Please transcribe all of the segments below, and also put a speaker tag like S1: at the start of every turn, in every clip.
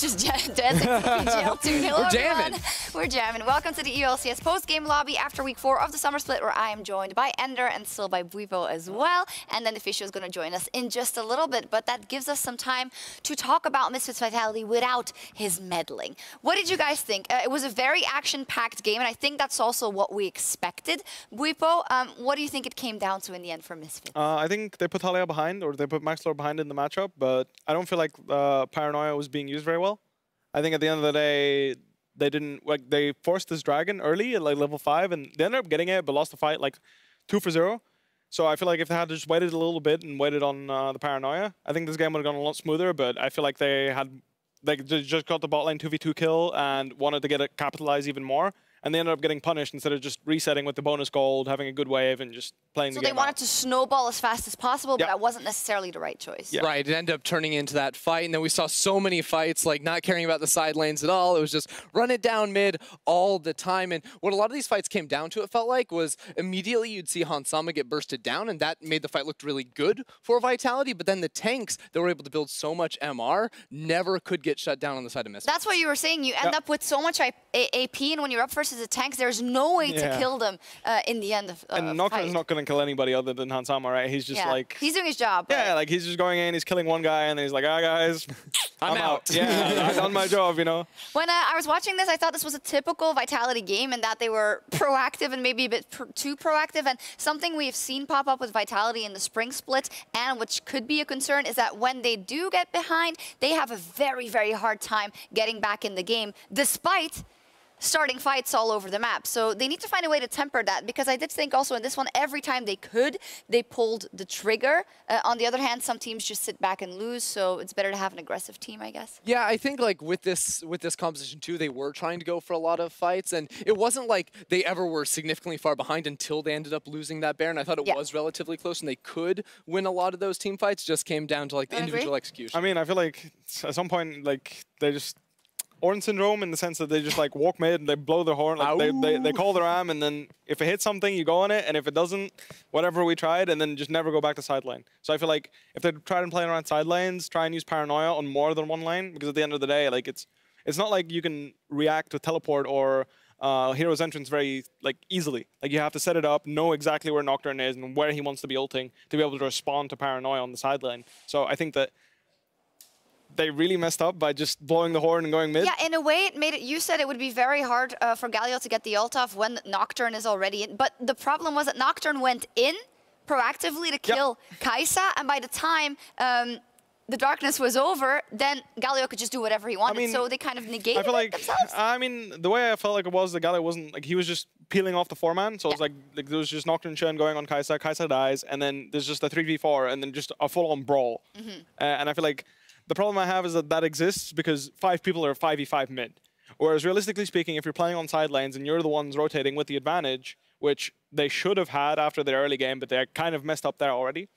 S1: just dancing to PGL tune. Hello,
S2: We're jamming.
S1: everyone. We're jamming. Welcome to the LCS post-game lobby after week 4 of the summer split, where I am joined by Ender and still by Buivo as well. And then the Fisher is going to join us in just a little bit, but that gives us some time to talk about Misfits Vitality without his meddling. What did you guys think? It was a very action-packed game, and I think that's also what we expected. Buivo, what do you think it came down to in the end for Misfits?
S3: I think they put Talia behind, or they put Maxlor behind in the matchup, but I don't feel like Paranoia was being used very well. I think at the end of the day, they didn't, like, they forced this dragon early at like level 5, and they ended up getting it, but lost the fight like 2-0. So I feel like if they had just waited a little bit and waited on the Paranoia, I think this game would have gone a lot smoother, but I feel like they just got the bot lane 2v2 kill and wanted to get it capitalized even more. And they ended up getting punished instead of just resetting with the bonus gold, having a good wave, and just playing the game.
S1: So they wanted
S3: out.
S1: to snowball as fast as possible, but that wasn't necessarily the right choice.
S2: Yeah. Right, it ended up turning into that fight, and then we saw so many fights, like not caring about the side lanes at all. It was just run it down mid all the time. And what a lot of these fights came down to, it felt like, was immediately you'd see Hansama get bursted down, and that made the fight look really good for Vitality. But then the tanks that were able to build so much MR never could get shut down on the side of Misfits.
S1: That's what you were saying. You end up with so much AP, and when you're up versus the tanks, there's no way to kill them in the end of
S3: And Nocturne's not going to kill anybody other than Hansama, right? He's just like...
S1: He's doing his job.
S3: Yeah, like he's just going in, he's killing one guy, and then he's like, ah, guys, I'm out. Yeah, I've done my job, you know?
S1: When I was watching this, I thought this was a typical Vitality game and that they were proactive and maybe a bit too proactive. And something we've seen pop up with Vitality in the spring split, and which could be a concern, is that when they do get behind, they have a very, very hard time getting back in the game, despite starting fights all over the map. So they need to find a way to temper that, because I did think also in this one, every time they could, they pulled the trigger. On the other hand, some teams just sit back and lose, so it's better to have an aggressive team, I guess.
S2: Yeah, I think like with this composition too, they were trying to go for a lot of fights, and it wasn't like they ever were significantly far behind until they ended up losing that Baron. I thought it was relatively close, and they could win a lot of those team fights. Just came down to like the individual execution.
S3: I mean, I feel like at some point, like they just Ornn syndrome, in the sense that they just like walk mid and they blow their horn, like they call their am, and then if it hits something, you go on it, and if it doesn't, whatever we tried, and then just never go back to side lane. So I feel like if they try and play around side lanes, try and use Paranoia on more than one lane, because at the end of the day, like it's not like you can react to teleport or Hero's Entrance very like easily. Like you have to set it up, know exactly where Nocturne is and where he wants to be ulting to be able to respond to Paranoia on the side lane. So I think that they really messed up by just blowing the horn and going mid.
S1: Yeah, in a way, it made it. You said it would be very hard for Galio to get the ult off when Nocturne is already in. But the problem was that Nocturne went in proactively to kill Kai'Sa, and by the time the darkness was over, then Galio could just do whatever he wanted. So they kind of negated themselves.
S3: I mean, the way I felt like it was, the Galio wasn't like, he was just peeling off the 4-man. So it's like there was just Nocturne Shen going on Kai'Sa. Kai'Sa dies, and then there's just a 3v4, and then just a full-on brawl. And I feel like the problem I have is that exists because 5 people are 5v5 mid. Whereas realistically speaking, if you're playing on side lanes and you're the ones rotating with the advantage, which they should have had after their early game, but they're kind of messed up there already.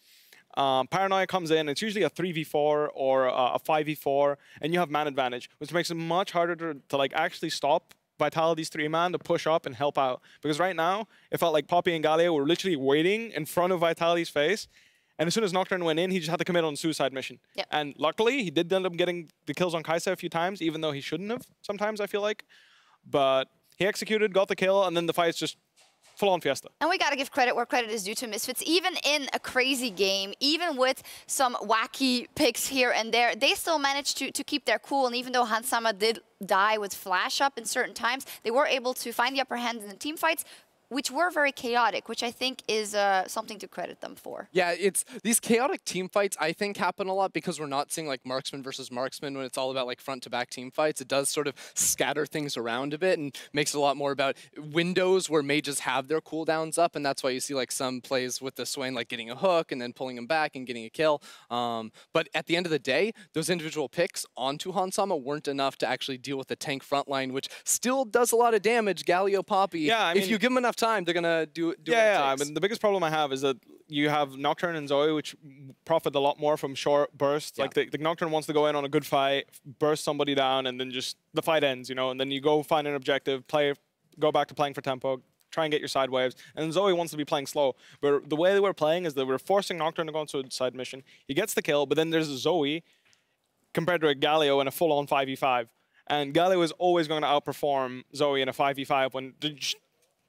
S3: Paranoia comes in, it's usually a 3v4 or a 5v4, and you have man advantage, which makes it much harder to like actually stop Vitality's 3-man to push up and help out. Because right now, it felt like Poppy and Galio were literally waiting in front of Vitality's face. And as soon as Nocturne went in, he just had to commit on a suicide mission. And luckily, he did end up getting the kills on Kai'Sa a few times, even though he shouldn't have, sometimes, I feel like. But he executed, got the kill, and then the fight's just full-on fiesta.
S1: And we got to give credit where credit is due to Misfits. Even in a crazy game, even with some wacky picks here and there, they still managed to keep their cool. And even though Hansama did die with flash up in certain times, they were able to find the upper hand in the team fights, which were very chaotic, which I think is something to credit them for.
S2: Yeah, it's these chaotic team fights, I think, happen a lot because we're not seeing like marksman versus marksman when it's all about like front-to-back team fights. It does sort of scatter things around a bit and makes it a lot more about windows where mages have their cooldowns up, and that's why you see like some plays with the Swain like getting a hook and then pulling him back and getting a kill. But at the end of the day, those individual picks onto Hansama weren't enough to actually deal with the tank front line, which still does a lot of damage. Galio, Poppy,
S3: yeah, I mean,
S2: if you give them enough time, they're gonna do what it takes.
S3: I mean, the biggest problem I have is that you have Nocturne and Zoe, which profit a lot more from short bursts. Like the Nocturne wants to go in on a good fight, burst somebody down, and then just the fight ends, you know, and then you go find an objective, go back to playing for tempo, try and get your side waves. And Zoe wants to be playing slow. But the way they were playing is that we're forcing Nocturne to go into a side mission. He gets the kill, but then there's Zoe compared to a Galio in a full-on 5v5. And Galio is always going to outperform Zoe in a 5v5 when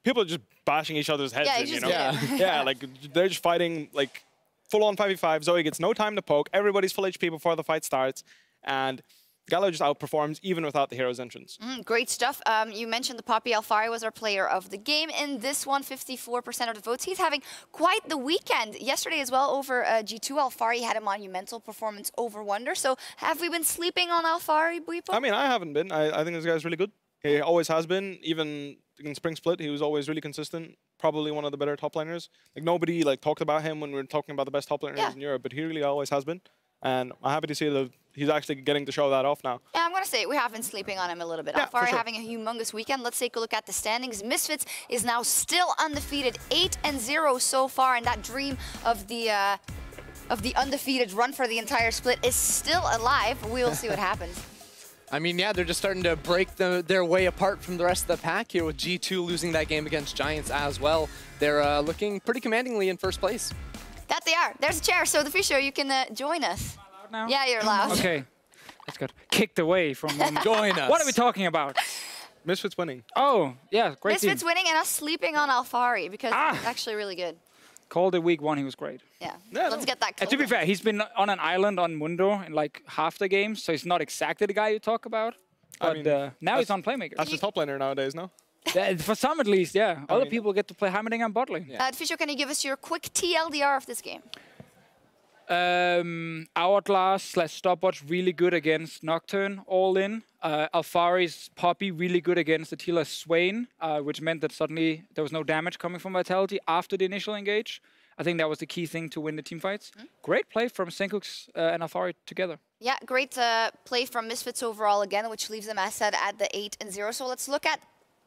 S3: people are just bashing each other's heads in, you know? Yeah, like they're just fighting like full-on 5v5. Zoe gets no time to poke. Everybody's full HP before the fight starts. And Galio just outperforms even without the hero's entrance.
S1: Great stuff. You mentioned the Poppy. Alfari was our player of the game. In this one, 54% of the votes. He's having quite the weekend. Yesterday as well over G2, Alfari had a monumental performance over Wonder. So have we been sleeping on Alfari, Buipo?
S3: I mean, I haven't been. I think this guy's really good. He always has been. Even in Spring Split, he was always really consistent. Probably one of the better top laners. Like nobody talked about him when we were talking about the best top laners in Europe, but he really always has been. And I'm happy to see that he's actually getting to show that off now.
S1: Yeah, I'm going to say we have been sleeping on him a little bit. Alfari having a humongous weekend. Let's take a look at the standings. Misfits is now still undefeated, 8-0 so far, and that dream of the undefeated run for the entire split is still alive. We'll see what happens.
S2: I mean, yeah, they're just starting to break their way apart from the rest of the pack here with G2 losing that game against Giants as well. They're looking pretty commandingly in first place.
S1: That they are. There's a chair, so the Fisher, you can join us.
S4: Am I loud now?
S1: Yeah, you're loud.
S4: Okay, that's good. Kicked away from one.
S2: Join us.
S4: What are we talking about?
S3: Misfits winning.
S4: Oh, yeah, great
S1: Misfits
S4: team.
S1: winning and us sleeping on Alfari because it's actually really good.
S4: Called it week 1, he was great.
S1: Yeah,
S3: Yeah,
S1: let's get that
S4: And to be fair, he's been on an island on Mundo in like half the games, so he's not exactly the guy you talk about. But now he's on Playmaker.
S3: That's the top laner nowadays, no?
S4: For some at least, yeah. Other people get to play Hammerding and bottling.
S1: Fisher, can you give us your quick TLDR of this game?
S4: Hourglass/Stopwatch really good against Nocturne, all in. Alfari's Poppy really good against Attila's Swain, which meant that suddenly there was no damage coming from Vitality after the initial engage. I think that was the key thing to win the team fights. Great play from Senkux and Alfari together.
S1: Yeah, great play from Misfits overall again, which leaves them, as said, at the 8-0. So let's look at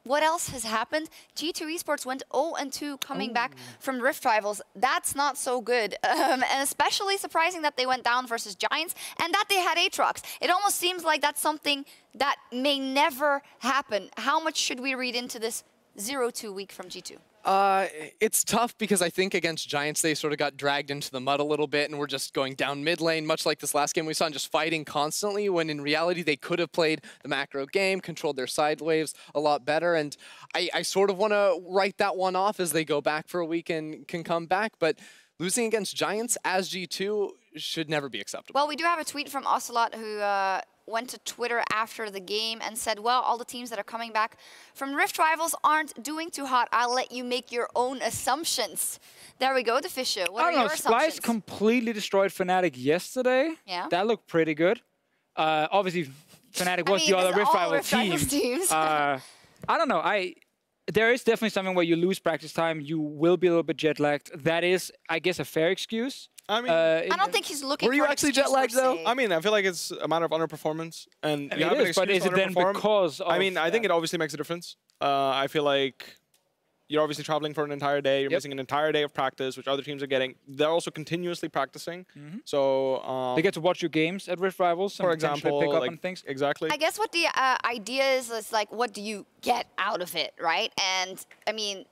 S1: what else has happened. G2 Esports went 0-2 coming back from Rift Rivals. That's not so good. And especially surprising that they went down versus Giants and that they had Aatrox. It almost seems like that's something that may never happen. How much should we read into this 0-2 week from G2?
S2: It's tough because I think against Giants, they sort of got dragged into the mud a little bit and were just going down mid lane, much like this last game we saw, and just fighting constantly, when in reality, they could have played the macro game, controlled their side waves a lot better. And I sort of want to write that one off as they go back for a week and can come back. But losing against Giants as G2 should never be acceptable.
S1: Well, we do have a tweet from Ocelot who went to Twitter after the game and said, well, all the teams that are coming back from Rift Rivals aren't doing too hot. I'll let you make your own assumptions. There we go, the Fisher. What are your assumptions?
S4: Splice completely destroyed Fnatic yesterday.
S1: Yeah.
S4: That looked pretty good. Obviously, Fnatic was the other Rift Rival team. I don't know. There is definitely something where you lose practice time. You will be a little bit jet lagged. That is, I guess, a fair excuse.
S3: I mean,
S1: I don't think he's looking for
S2: Were you actually jet lagged, though?
S3: I mean, I feel like it's a matter of underperformance. And
S4: I mean, but is it then because of...
S3: I mean, I think it obviously makes a difference. I feel like you're obviously traveling for an entire day. You're missing an entire day of practice, which other teams are getting. They're also continuously practicing. So
S4: they get to watch your games at Rift Rivals.
S3: For example,
S4: pick up on things.
S3: Exactly.
S1: I guess what the idea is like, what do you get out of it, right? And I mean,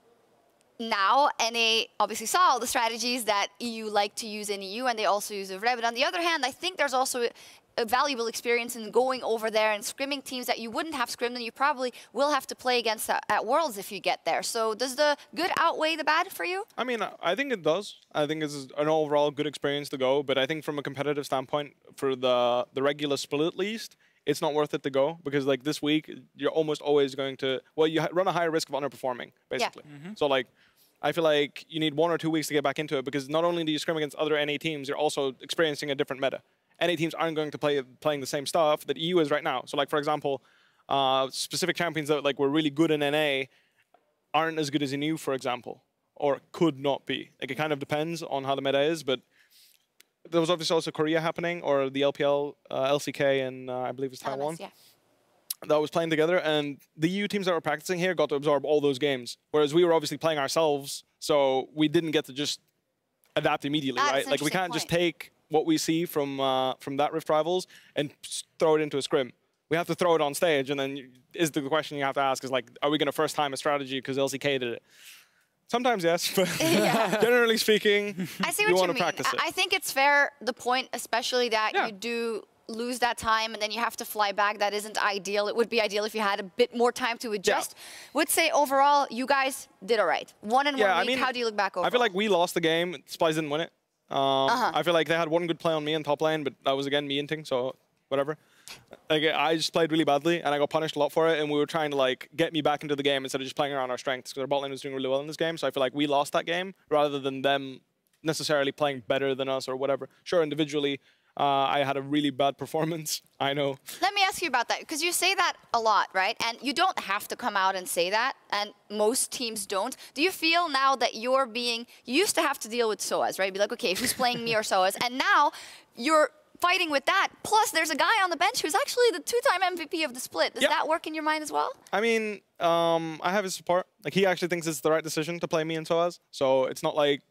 S1: now NA obviously saw all the strategies that EU like to use in EU, and they also use over there. But on the other hand, I think there's also a valuable experience in going over there and scrimming teams that you wouldn't have scrimmed and you probably will have to play against at Worlds if you get there. So does the good outweigh the bad for you?
S3: I mean, I think it does. I think it's an overall good experience to go. But I think from a competitive standpoint, for the regular split at least, it's not worth it to go, because like this week, you're almost always going to, well, you run a higher risk of underperforming, basically.
S1: Yeah.
S3: So like, I feel like you need 1 or 2 weeks to get back into it, because not only do you scrim against other NA teams, you're also experiencing a different meta. NA teams aren't going to playing the same stuff that EU is right now. So like, for example, specific champions that like were really good in NA aren't as good as in EU, for example, or could not be. Like, it kind of depends on how the meta is, but there was obviously also Korea happening, or the LPL, LCK, and I believe it's Taiwan.
S1: Yeah.
S3: That was playing together, and the EU teams that were practicing here got to absorb all those games, whereas we were obviously playing ourselves, so we didn't get to just adapt immediately, right? Like, we can't just take what we see from that Rift Rivals and throw it into a scrim. We have to throw it on stage, and then is the question you have to ask is like, are we going to first time a strategy because LCK did it? Sometimes yes, but generally speaking,
S1: I see
S3: you
S1: what
S3: want
S1: you
S3: to practice it.
S1: I think it's fair, the point especially that you do lose that time and then you have to fly back. That isn't ideal. It would be ideal if you had a bit more time to adjust. Would say overall, you guys did all right. 1 in 1 week. I mean, how do you look back overall?
S3: I feel like we lost the game. Splice didn't win it. I feel like they had one good play on me in top lane, but that was again me inting, so whatever. Like I just played really badly, and I got punished a lot for it. And we were trying to like get me back into the game instead of just playing around our strengths, because our bot lane was doing really well in this game. So I feel like we lost that game rather than them necessarily playing better than us or whatever. Sure, individually, I had a really bad performance. I know.
S1: Let me ask you about that, because you say that a lot, right? And you don't have to come out and say that, and most teams don't. Do you feel now that you're being... You used to have to deal with SOAS, right? Be like, okay, who's playing me or SOAS? And now you're fighting with that. Plus, there's a guy on the bench who's actually the 2-time MVP of the split. Does that work in your mind as well?
S3: I mean, I have his support. Like, he actually thinks it's the right decision to play me in SOAS. So it's not like...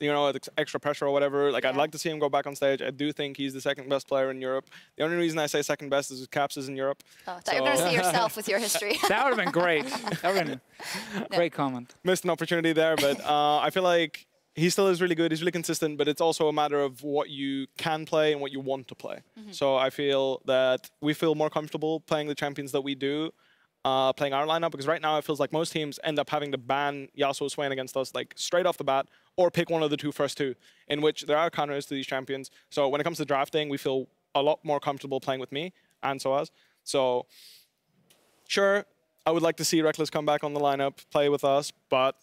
S3: you know, extra pressure or whatever. Like, I'd like to see him go back on stage. I do think he's the second best player in Europe. The only reason I say second best is Caps is in Europe.
S1: Oh, so you're going to see yourself with your history.
S4: That would have been great. That would have been a great comment.
S3: Missed an opportunity there, but I feel like he still is really good. He's really consistent, but it's also a matter of what you can play and what you want to play. So I feel that we feel more comfortable playing the champions that we do, playing our lineup, because right now it feels like most teams end up having to ban Yasuo Swain against us like straight off the bat, or pick one of the first two, in which there are counters to these champions. So when it comes to drafting, we feel a lot more comfortable playing with me and SOAS. So sure, I would like to see Reckless come back on the lineup, play with us, but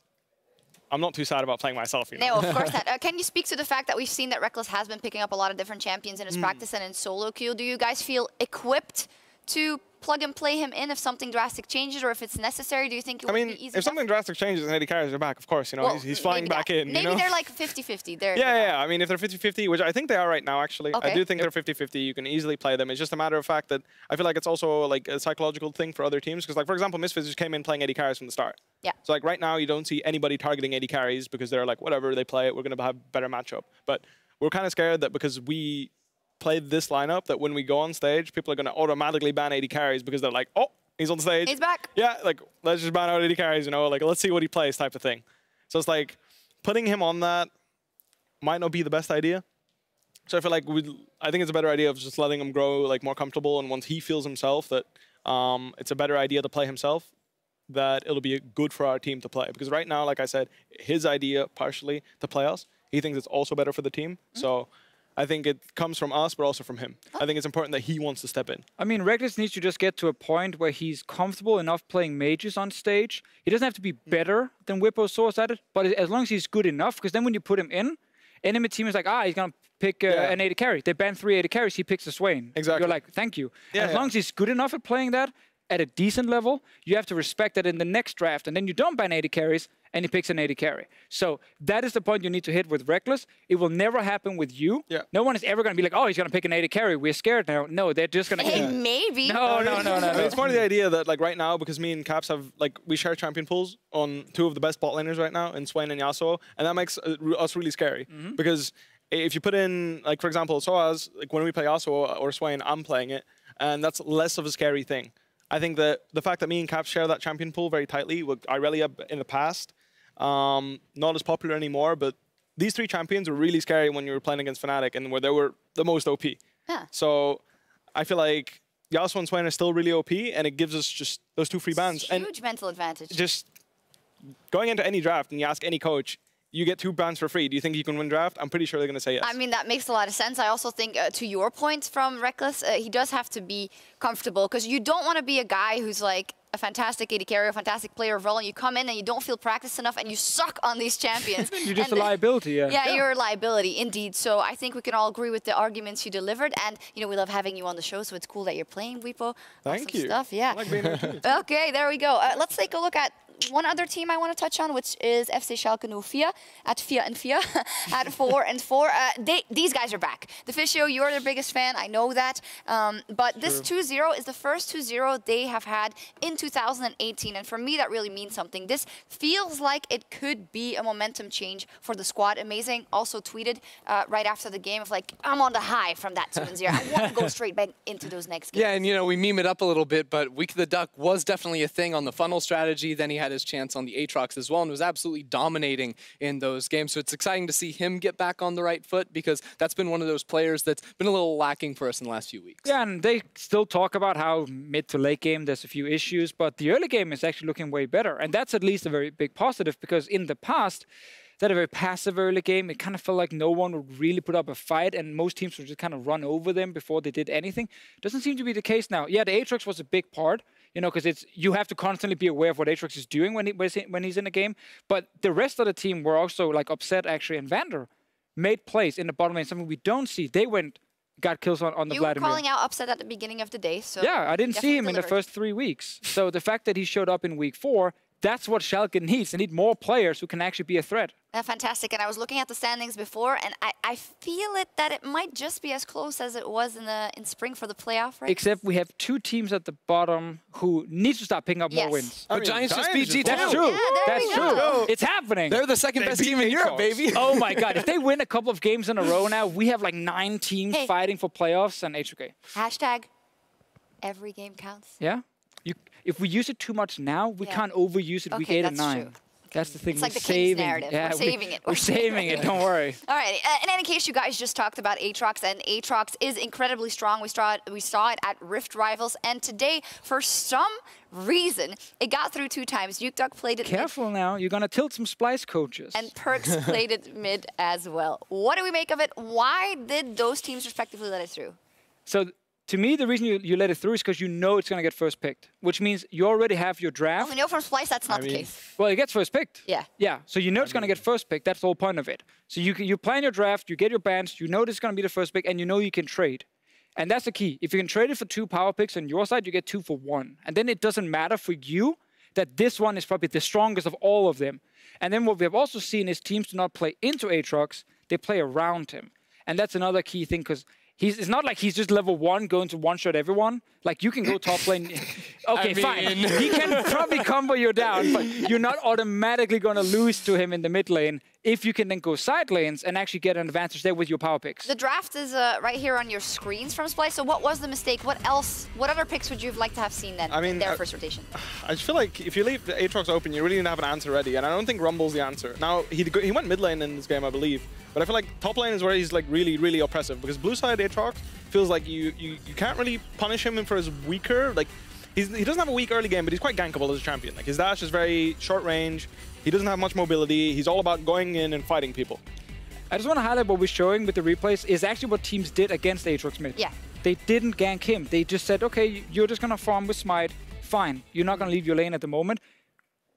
S3: I'm not too sad about playing myself. You know?
S1: No, of course not. Can you speak to the fact that we've seen that Reckless has been picking up a lot of different champions in his practice and in solo queue? Do you guys feel equipped to plug and play him in if something drastic changes, or if it's necessary? Do you think it would be easy enough?
S3: If something drastic changes and AD carries are back, of course, you know, well, he's flying back in.
S1: Maybe
S3: you know?
S1: they're like 50-50.
S3: Yeah. I mean, if they're 50-50, which I think they are right now, actually. I do think they're 50-50. You can easily play them. It's just a matter of fact that I feel like it's also like a psychological thing for other teams. Because, like, for example, Misfits just came in playing AD carries from the start.
S1: Yeah.
S3: So, like, right now, you don't see anybody targeting AD carries because they're like, whatever, they play it. We're going to have a better matchup. But we're kind of scared that because we played this lineup, that when we go on stage, people are going to automatically ban AD carries because they're like, oh, he's on stage.
S1: He's back.
S3: Yeah, like, let's just ban out AD carries, you know, like, let's see what he plays type of thing. So it's like, putting him on that might not be the best idea. So I feel like I think it's a better idea of just letting him grow, like, more comfortable, and once he feels himself that it's a better idea to play himself, that it'll be good for our team to play. Because right now, like I said, his idea partially to play us, he thinks it's also better for the team. So I think it comes from us, but also from him. I think it's important that he wants to step in.
S4: I mean, Reckless needs to just get to a point where he's comfortable enough playing mages on stage. He doesn't have to be better than Whippo Source at it, but as long as he's good enough, because then when you put him in, enemy team is like, he's going to pick an AD carry. They ban 3 AD carries, he picks a Swain.
S3: Exactly.
S4: You're like, thank you. As long as he's good enough at playing that at a decent level, you have to respect that in the next draft, and then you don't ban AD carries, and he picks an AD carry. So that is the point you need to hit with Reckless. It will never happen with you.
S3: Yeah.
S4: No one is ever going to be like, oh, he's going to pick an AD carry. We're scared now. No, they're just going to...
S1: Hey, maybe.
S4: No.
S3: It's more the idea that, like, right now, because me and Caps have, like, we share champion pools on 2 of the best bot laners right now, in Swain and Yasuo, and that makes us really scary. Because if you put in, like, for example, SOAS, like, when we play Yasuo or Swain, I'm playing it, and that's less of a scary thing. I think that the fact that me and Caps share that champion pool very tightly, with Irelia in the past, not as popular anymore, but these 3 champions were really scary when you were playing against Fnatic and where they were the most OP.
S1: Yeah.
S3: So I feel like Yasuo and Swain are still really OP, and it gives us just those 2 free bans.
S1: Huge mental advantage.
S3: Just going into any draft and you ask any coach, you get 2 bans for free. Do you think you can win draft? I'm pretty sure they're going to say yes.
S1: I mean, that makes a lot of sense. I also think, to your point from Reckless, he does have to be comfortable, because you don't want to be a guy who's like a fantastic AD carry, a fantastic player of role, and you come in and you don't feel practiced enough and you suck on these champions.
S4: You're just a liability,
S1: Yeah, you're a liability, indeed. So I think we can all agree with the arguments you delivered, and, you know, we love having you on the show, so it's cool that you're playing, Whippo.
S3: Thank you.
S1: Stuff, yeah.
S3: I like being here too.
S1: Okay, there we go. Let's take a look at one other team I want to touch on, which is FC Schalke 04 at 4-4 at 4-4. These guys are back. The Fisio, you're their biggest fan. I know that. But this 2-0 is the first 2-0 they have had in 2018. And for me, that really means something. This feels like it could be a momentum change for the squad. Amazing also tweeted right after the game of like, I'm on the high from that 2-0. I want to go straight back into those next games.
S2: Yeah, and you know, we meme it up a little bit, but Week of the Duck was definitely a thing on the funnel strategy. Then he had had his chance on the Aatrox as well and was absolutely dominating in those games. So it's exciting to see him get back on the right foot because that's been one of those players that's been a little lacking for us in the last few weeks.
S4: Yeah, and they still talk about how mid to late game there's a few issues, but the early game is actually looking way better. And that's at least a very big positive because in the past, they had a very passive early game. It kind of felt like no one would really put up a fight and most teams would just kind of run over them before they did anything. Doesn't seem to be the case now. Yeah, the Aatrox was a big part, you know, because you have to constantly be aware of what Aatrox is doing when he's in a game. But the rest of the team were also like upset actually, and Vander made plays in the bottom lane, something we don't see. They got kills on the Vladimir.
S1: You were calling out upset at the beginning of the day, so
S4: yeah, I didn't see him
S1: delivered.
S4: in the first 3 weeks. So the fact that he showed up in week 4, that's what Schalke needs. They need more players who can actually be a threat.
S1: Fantastic. And I was looking at the standings before, and I feel that it might just be as close as it was in spring for the playoff race.
S4: Except we have 2 teams at the bottom who need to start picking up more wins.
S2: But Giants just beat G2.
S4: That's true.
S1: Yeah,
S4: That's true. It's happening.
S2: They're the second best team in Europe, baby.
S4: Oh my God. If they win a couple of games in a row now, we have like 9 teams fighting for playoffs and it's okay.
S1: Hashtag every game counts.
S4: Yeah. If we use it too much now, we can't overuse it week 8 and 9.
S1: True.
S4: That's the thing.
S1: It's like the King's narrative.
S4: Yeah,
S1: we're saving it.
S4: We're saving it. Don't worry.
S1: All right. In any case, you guys just talked about Aatrox, and Aatrox is incredibly strong. We saw it at Rift Rivals, and today, for some reason, it got through 2 times. Nukeduck played it
S4: Careful now. You're going to tilt some Splice coaches.
S1: and Perks played it mid as well. What do we make of it? Why did those teams respectively let it through?
S4: So to me, the reason you let it through is because you know it's going to get first picked, which means you already have your draft.
S1: Well, we know from Splice that's not the case.
S4: Well, it gets first picked.
S1: Yeah.
S4: Yeah. So you know it's going to get first pick. That's the whole point of it. So you plan your draft, you get your bans, you know this is going to be the first pick, and you know you can trade. And that's the key. If you can trade it for 2 power picks on your side, you get 2 for 1. And then it doesn't matter for you that this one is probably the strongest of all of them. And then what we have also seen is teams do not play into Aatrox, they play around him. And that's another key thing because it's not like he's just level 1 going to one-shot everyone. Like, you can go top lane. Okay, fine. He can probably combo you down, but you're not automatically going to lose to him in the mid lane if you can then go side lanes and actually get an advantage there with your power picks.
S1: The draft is right here on your screens from Splice. So what was the mistake? What else? What other picks would you have liked to have seen then in their first rotation?
S3: I just feel like if you leave the Aatrox open, you really need to have an answer ready, and I don't think Rumble's the answer. Now, he went mid lane in this game, I believe, but I feel like top lane is where he's like really, really oppressive because blue side Aatrox feels like you can't really punish him for his weaker, like, he doesn't have a weak early game, but he's quite gankable as a champion. Like, his dash is very short range, he doesn't have much mobility, he's all about going in and fighting people.
S4: I just want to highlight what we're showing with the replays is actually what teams did against Aatrox mid.
S1: Yeah.
S4: They didn't gank him. They just said, okay, you're just going to farm with Smite. Fine. You're not going to leave your lane at the moment.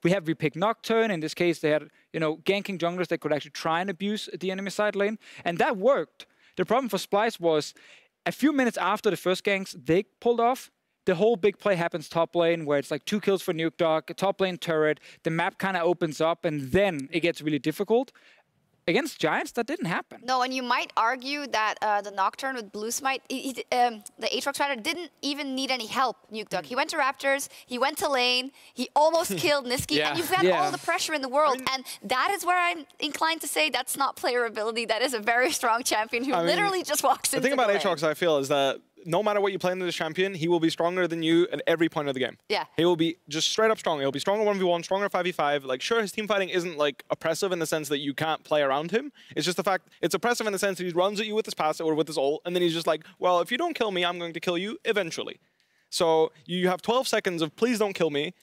S4: We picked Nocturne. In this case, they had, ganking junglers that could actually try and abuse the enemy side lane. And that worked. The problem for Splice was a few minutes after the first ganks they pulled off, the whole big play happens top lane where it's like 2 kills for Nukeduck, a top lane turret, the map kind of opens up and then it gets really difficult. Against Giants, that didn't happen.
S1: No, and you might argue that the Nocturne with Blue Smite, the Aatrox rider didn't even need any help, Nukeduck. He went to Raptors, he went to lane, he almost killed Niski, and you've got all the pressure in the world. And that is where I'm inclined to say that's not player ability. That is a very strong champion who literally just walks into the
S3: thing about
S1: lane.
S3: Aatrox, I feel, is that no matter what you play into this champion, he will be stronger than you at every point of the game.
S1: Yeah.
S3: He will be just straight up strong. He'll be stronger 1v1, stronger 5v5. Like, sure, his team fighting isn't, like, oppressive in the sense that you can't play around him. It's just the fact, it's oppressive in the sense that he runs at you with his passive or with his ult, and then he's just like, well, if you don't kill me, I'm going to kill you eventually. So you have 12 seconds of please don't kill me,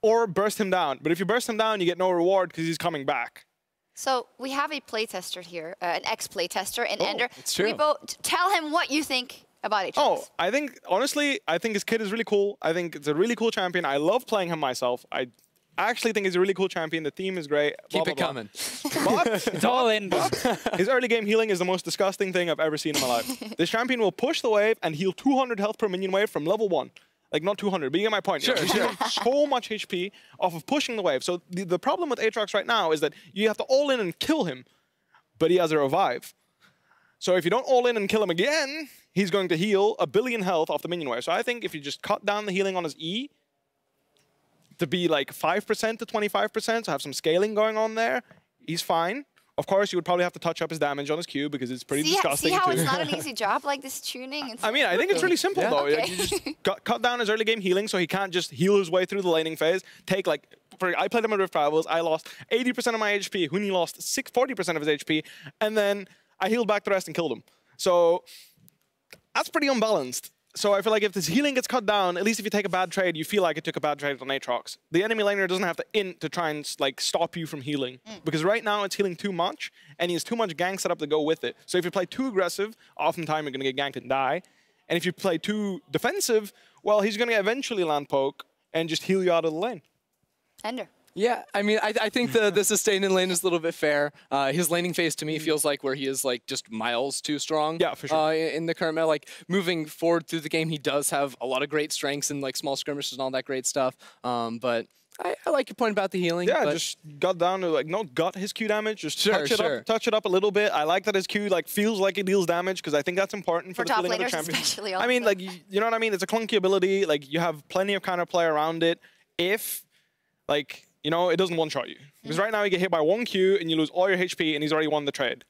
S3: or burst him down. But if you burst him down, you get no reward because he's coming back.
S1: So we have a playtester here, an ex-playtester in Ender.
S2: It's true.
S1: Tell him what you think about Aatrox.
S3: Oh, I think, honestly, I think his kit is really cool. I think it's a really cool champion. I love playing him myself. I actually think he's a really cool champion. The theme is great.
S2: Keep it coming.
S3: But
S4: It's all in.
S3: his early game healing is the most disgusting thing I've ever seen in my life. This champion will push the wave and heal 200 health per minion wave from level 1. Like, not 200, but you get my point.
S2: Sure,
S3: sure. So much HP off of pushing the wave. So the problem with Aatrox right now is that you have to all in and kill him, but he has a revive. So if you don't all in and kill him again, he's going to heal 1 billion health off the minion wave. So I think if you just cut down the healing on his E to be like 5% to 25%, so have some scaling going on there, he's fine. Of course, you would probably have to touch up his damage on his Q because it's pretty disgusting.
S1: See how
S3: too.
S1: it's not an easy job, like this tuning?
S3: I mean, I think it's really simple, though.
S1: Okay.
S3: Like, you just cut down his early game healing so he can't just heal his way through the laning phase, take like I played him at Rift Rivals. I lost 80% of my HP. Huni lost 40% of his HP, and then I healed back the rest and killed him. So that's pretty unbalanced. So I feel like if this healing gets cut down, at least if you take a bad trade, you feel like it took a bad trade on Aatrox. The enemy laner doesn't have to int to try and like stop you from healing. Because right now it's healing too much, and he has too much gank set up to go with it. So if you play too aggressive, oftentimes you're going to get ganked and die. And if you play too defensive, well, he's going to eventually land poke and just heal you out of the lane.
S1: Ender.
S2: Yeah, I mean, I think the sustain in lane is a little bit fair. His laning phase to me feels like where he is like just miles too strong.
S3: Yeah, for sure.
S2: In the current meta, like moving forward through the game, he does have a lot of great strengths and like small skirmishes and all that great stuff. But I like your point about the healing.
S3: Yeah,
S2: but
S3: just got down to like not gut his Q damage, just touch it up a little bit. I like that his Q like feels like it deals damage because I think that's important for the
S1: top
S3: feeling of the
S1: laners
S3: champion.
S1: especially.
S3: I mean, like you know what I mean? It's a clunky ability. Like you have plenty of counter play around it. If like you know, it doesn't one-shot you. Because right now you get hit by one Q and you lose all your HP and he's already won the trade.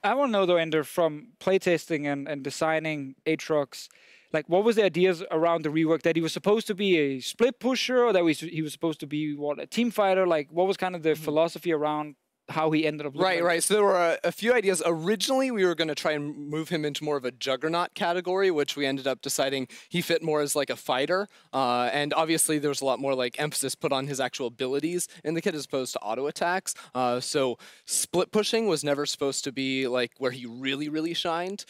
S4: I want to know though, Ender, from playtesting and designing Aatrox, like what was the ideas around the rework? That he was supposed to be a split pusher, or that he was supposed to be a team fighter? Like what was kind of the philosophy around how he ended up looking?
S2: Right. So there were a few ideas. Originally, we were going to try and move him into more of a juggernaut category, which we ended up deciding he fit more as like a fighter. And obviously, there was a lot more like emphasis put on his actual abilities in the kit as opposed to auto attacks. So split pushing was never supposed to be like where he really shined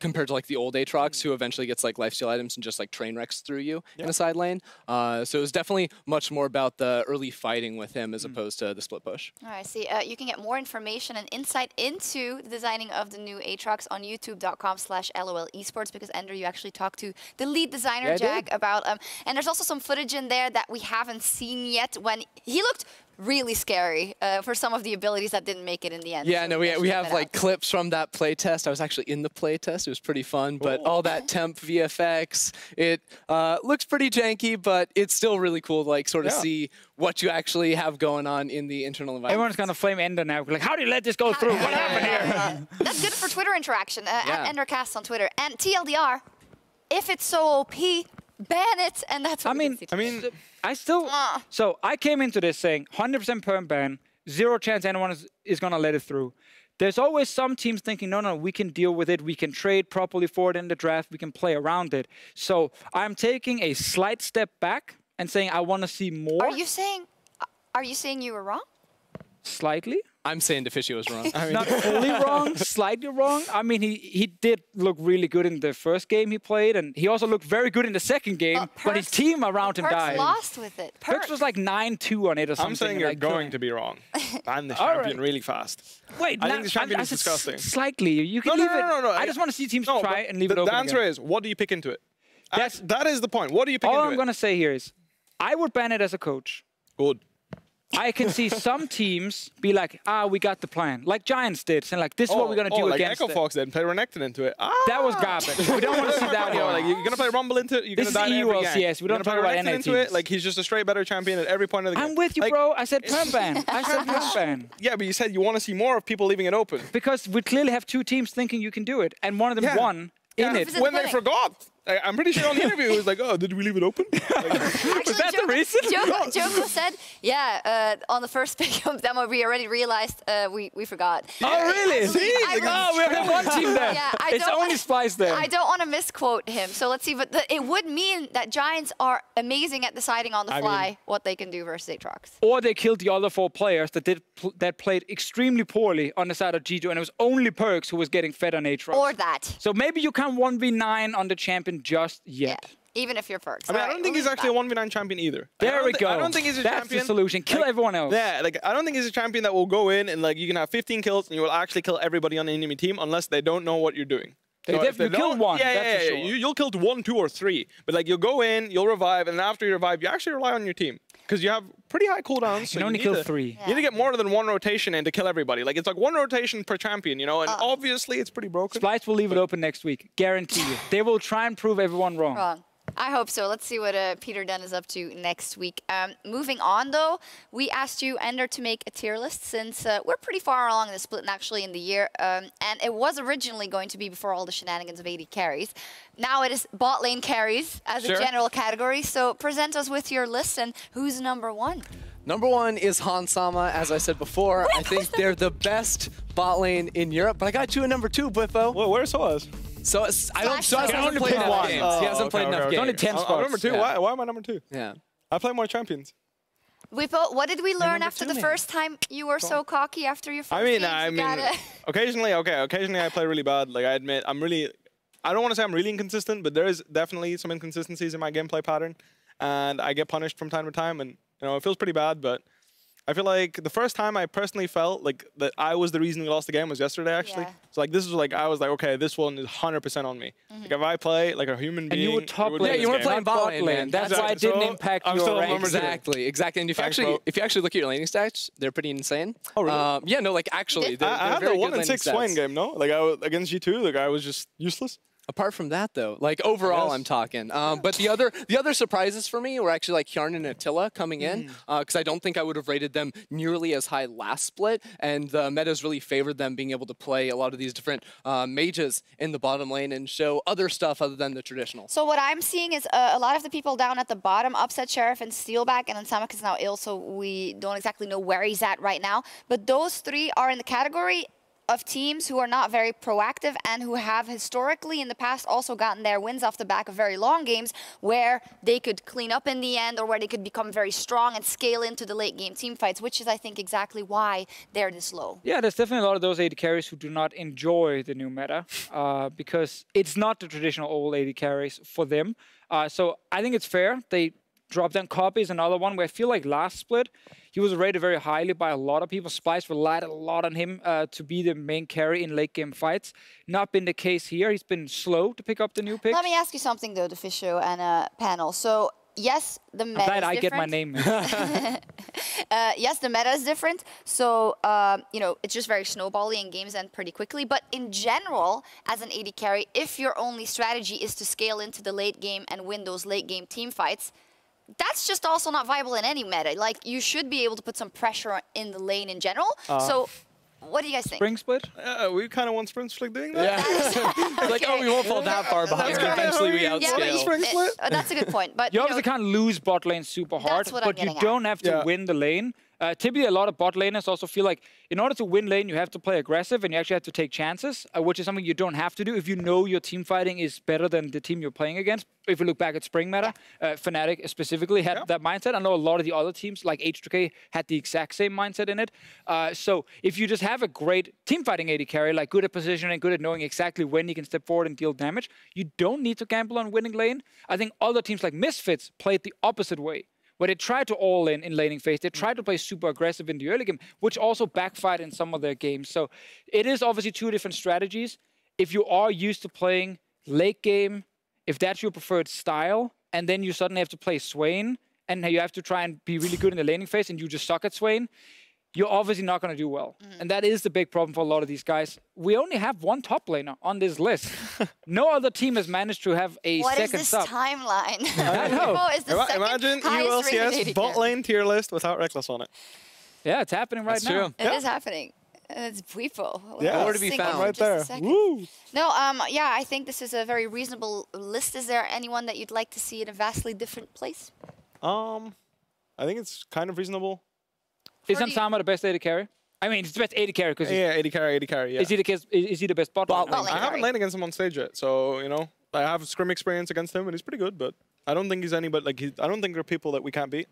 S2: compared to like the old Aatrox, who eventually gets like lifesteal items and just like train wrecks through you in a side lane. So it was definitely much more about the early fighting with him as opposed to the split push.
S1: All right, see, you can get more information and insight into the designing of the new Aatrox on youtube.com/LOL Esports, because Ender, you actually talked to the lead designer, Jag, about and there's also some footage in there that we haven't seen yet when he looked really scary for some of the abilities that didn't make it in the end.
S2: Yeah,
S1: so
S2: no, we have like clips from that playtest. I was actually in the playtest. It was pretty fun, but all that temp VFX, it looks pretty janky, but it's still really cool to like sort of see what you actually have going on in the internal environment.
S4: Everyone's gonna flame Ender now. Like, how do you let this go through? What happened here?
S1: That's good for Twitter interaction. At EnderCast on Twitter. And TLDR, if it's so OP, ban it, and that's what
S4: I still... So I came into this saying 100% perm ban, 0 chance anyone is going to let it through. There's always some teams thinking, no, we can deal with it. We can trade properly for it in the draft. We can play around it. So I'm taking a slight step back and saying I want to see more.
S1: Are you saying you were wrong?
S4: Slightly.
S2: I'm saying Deficio was wrong. I mean,
S4: not fully wrong, slightly wrong. I mean, he did look really good in the first game he played, and he also looked very good in the second game, but his team around him died.
S1: Lost with it.
S4: Perks was like 9-2 on it or something.
S3: I'm saying you're going to be wrong. Ban the champion really fast.
S4: Wait,
S3: I think the champion is disgusting.
S4: Slightly. You can leave it. No. I just want to see teams try and leave it open.
S3: The answer is, what do you pick into it? That is the point. What do you pick into it?
S4: All I'm going to say here is, I would ban it as a coach.
S3: Good.
S4: I can see some teams be like, we got the plan. Like Giants did, saying like, this is what we're going to do against
S3: Echo Fox did, play Renekton into it.
S4: That was garbage. We don't want to see that one.
S3: Like, you're going to play Rumble into it, you're going to die in every game.
S4: LCS. We don't talk about NA
S3: into it. Like, he's just a straight better champion at every point of the game.
S4: I'm with you, bro. I said perm ban. I said perm ban.
S3: Yeah, but you said you want to see more of people leaving it open.
S4: Because we clearly have 2 teams thinking you can do it, and one of them won in it.
S3: When they forgot. I'm pretty sure on the interview it was like, oh, did we leave it open?
S1: Actually,
S4: was that the reason?
S1: Joko said, on the first pickup demo, we already realized we forgot.
S4: Oh, really? We have one team there.
S1: Yeah,
S4: it's only Splice there.
S1: I don't want to misquote him, so let's see. But it would mean that Giants are amazing at deciding on the fly what they can do versus Aatrox.
S4: Or they killed the other 4 players that played extremely poorly on the side of G2, and it was only Perks who was getting fed on Aatrox.
S1: Or that.
S4: So maybe you can't 1v9 on the champion just yet.
S1: Yeah, even if you're Perks.
S3: I mean, I don't think he's actually a 1v9 champion either.
S4: There we go.
S3: I don't think he's a champion.
S4: That's the solution. Kill everyone else.
S3: Yeah, like I don't think he's a champion that will go in and like you can have 15 kills and you will actually kill everybody on the enemy team unless they don't know what you're doing.
S4: So if you kill one, that's for sure.
S3: You'll kill 1, 2, or 3. But like you'll go in, you'll revive, and after you revive, you actually rely on your team. Because you have pretty high cooldowns.
S4: You can only kill 3.
S3: You need to get more than 1 rotation in to kill everybody. Like it's like 1 rotation per champion, you know, and obviously it's pretty broken.
S4: Splice will leave it open next week. Guarantee you. They will try and prove everyone wrong.
S1: I hope so. Let's see what Peter Dunn is up to next week. Moving on, though, we asked you, Ender, to make a tier list since we're pretty far along in the split and actually in the year. And it was originally going to be before all the shenanigans of AD carries. Now it is bot lane carries as a general category. So present us with your list and who's number 1?
S2: Number 1 is Hansama, as I said before. I think they're the best bot lane in Europe, but I got you at number 2, Biffo.
S3: Well, where's Soaz?
S2: So I don't. So hasn't
S4: only
S2: played
S4: played
S2: enough
S4: one.
S2: games. He hasn't played enough games.
S4: Only 10 spots.
S3: I'm number 2.
S2: Yeah.
S3: Why am I number 2?
S2: Yeah.
S3: I play more champions.
S1: What did we learn
S2: number
S1: after
S2: 2
S1: the
S2: man.
S1: first time you were so cocky after your first
S3: I
S1: games?
S3: mean, occasionally I play really bad. Like, I admit, I don't want to say I'm really inconsistent, but there is definitely some inconsistencies in my gameplay pattern, and I get punished from time to time, and it feels pretty bad. But I feel like the first time I personally felt like that I was the reason we lost the game was yesterday, actually.
S1: Yeah.
S3: So like this was like I was like, okay, this one is 100% on me. Like if I play like a human being,
S4: And you were top
S3: we would
S4: lane.
S3: win
S2: Yeah, you
S3: this
S2: were
S3: game.
S2: playing bot lane, man.
S4: That's
S3: Exactly.
S4: why it didn't
S3: So,
S4: impact
S3: I'm
S4: your
S3: still
S4: rank.
S3: number 2.
S2: Exactly. And if
S3: Thanks,
S2: you
S3: bro.
S2: actually look at your laning stats, they're pretty insane.
S3: Oh, really?
S2: Yeah, no, like actually, they're,
S3: I
S2: they're
S3: had
S2: very
S3: the
S2: good
S3: 1-6
S2: laning
S3: Swain
S2: stats.
S3: game, no? Like I was against G2, like I was just useless.
S2: Apart from that, though, like overall,
S3: Yes.
S2: I'm talking. But the other surprises for me were actually like Hjarn and Attila coming in, because I don't think I would have rated them nearly as high last split, and the meta's really favored them being able to play a lot of these different mages in the bottom lane and show other stuff other than the traditional.
S1: So what I'm seeing is a lot of the people down at the bottom, Upset Sheriff and Steelback, and then Samak is now ill, so we don't exactly know where he's at right now. But those 3 are in the category of teams who are not very proactive and who have historically in the past also gotten their wins off the back of very long games where they could clean up in the end or where they could become very strong and scale into the late game team fights, which is, I think, exactly why they're this low.
S4: Yeah, there's definitely a lot of those AD carries who do not enjoy the new meta because it's not the traditional old AD carries for them. So I think it's fair. They dropped down. Copy is another one where I feel like last split, he was rated very highly by a lot of people. Splice relied a lot on him to be the main carry in late game fights. Not been the case here. He's been slow to pick up the new picks.
S1: Let me ask you something, though, Defisho and panel. So, yes, the meta is
S4: Glad I
S1: different.
S4: get my name.
S1: Yes, the meta is different. So, it's just very snowbally and games end pretty quickly. But in general, as an AD carry, if your only strategy is to scale into the late game and win those late game team fights, that's just also not viable in any meta. Like, you should be able to put some pressure in the lane in general. So, what do you guys think?
S4: Spring split?
S3: We kind of want Sprint Split doing that.
S2: Yeah. Like, oh, we won't fall that far behind, but eventually we outscale.
S1: That's a good point. But
S4: You obviously can't lose bot lane super hard,
S1: what I'm
S4: but you
S1: getting at.
S4: don't have to
S3: Yeah.
S4: win the lane. Typically, a lot of bot laners also feel like in order to win lane, you have to play aggressive and you actually have to take chances, which is something you don't have to do if you know your team fighting is better than the team you're playing against. If you look back at Spring Meta, Fnatic specifically had that mindset. I know a lot of the other teams, like H2K, had the exact same mindset in it. So if you just have a great team fighting AD carry, like good at positioning, good at knowing exactly when you can step forward and deal damage, you don't need to gamble on winning lane. I think other teams like Misfits played the opposite way, where they tried to all in laning phase. They tried to play super aggressive in the early game, which also backfired in some of their games. So it is obviously 2 different strategies. If you are used to playing late game, if that's your preferred style, and then you suddenly have to play Swain, and you have to try and be really good in the laning phase, and you just suck at Swain, you're obviously not going to do well. And that is the big problem for a lot of these guys. We only have 1 top laner on this list. No other team has managed to have a
S1: what
S4: second
S1: is this
S4: sub.
S1: timeline?
S4: I know.
S1: Vivo is the second
S3: Imagine
S1: highest rated
S3: ULCS
S1: AD
S3: bot
S1: carry.
S3: lane tier list without Reckless on it.
S4: Yeah, it's happening right
S2: That's
S4: now.
S2: true.
S1: It is happening. It's Vivo.
S3: Yeah.
S2: Nowhere to be found.
S3: Right there. Woo!
S1: No, yeah, I think this is a very reasonable list. Is there anyone that you'd like to see in a vastly different place?
S3: I think it's kind of reasonable.
S4: Is
S1: Pretty-
S4: Ansama the best AD carry? I mean, it's the best AD carry because
S3: Yeah, 80 carry, yeah.
S4: is he the best bot laner?
S1: lane.
S3: I haven't laid against him on stage yet, so, I have scrim experience against him, and he's pretty good, but I don't think he's anybody, I don't think there are people that we can't beat.